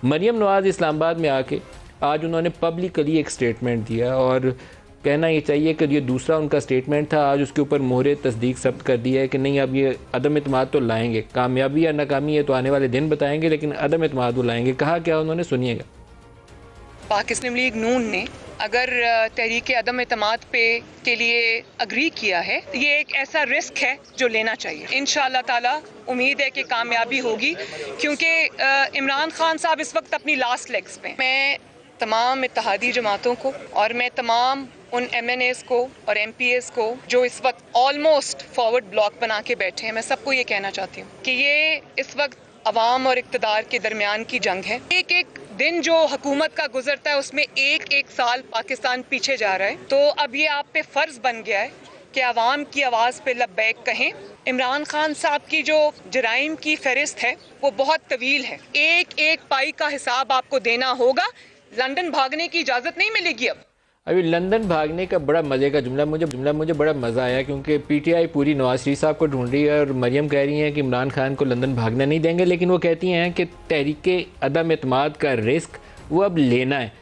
मरियम नवाज़ इस्लामाबाद में आके आज उन्होंने पब्लिकली एक स्टेटमेंट दिया और कहना ये चाहिए कि ये दूसरा उनका स्टेटमेंट था, आज उसके ऊपर मोहर तस्दीक सब्त कर दिया है कि नहीं अब ये अदम एतमाद तो लाएंगे, कामयाबी या नाकामी है तो आने वाले दिन बताएंगे, लेकिन अदम एतमाद वो लाएंगे। कहा क्या उन्होंने, सुनिएगा। पाकिस्तान लीग नून ने अगर तहरीक अदम एतमाद पे के लिए अग्री किया है तो ये एक ऐसा रिस्क है जो लेना चाहिए। इंशाअल्लाह ताला उम्मीद है कि कामयाबी होगी, क्योंकि इमरान खान साहब इस वक्त अपनी लास्ट लेग्स पे। मैं तमाम इत्तेहादी जमातों को और मैं तमाम उन MNAs को और MPAs को जो इस वक्त ऑलमोस्ट फॉरवर्ड ब्लॉक बना के बैठे हैं, मैं सबको ये कहना चाहती हूँ कि ये इस वक्त अवाम और इक़्तिदार के दरमियान की जंग है। एक एक दिन जो हुकूमत का गुजरता है उसमें एक एक साल पाकिस्तान पीछे जा रहा है। तो अब ये आप पे फ़र्ज़ बन गया है कि अवाम की आवाज़ पे लब्बैक कहें। इमरान खान साहब की जो जराइम की फहरिस्त है वो बहुत तवील है, एक एक पाई का हिसाब आपको देना होगा। लंदन भागने की इजाज़त नहीं मिलेगी। अब अभी लंदन भागने का बड़ा मज़े का जुमला मुझे बड़ा मज़ा आया, क्योंकि PTI पूरी नवाज शरीफ साहब को ढूंढ रही है और मरियम कह रही हैं कि इमरान खान को लंदन भागना नहीं देंगे, लेकिन वो कहती हैं कि तहरीक अदम एतमाद का रिस्क वो अब लेना है।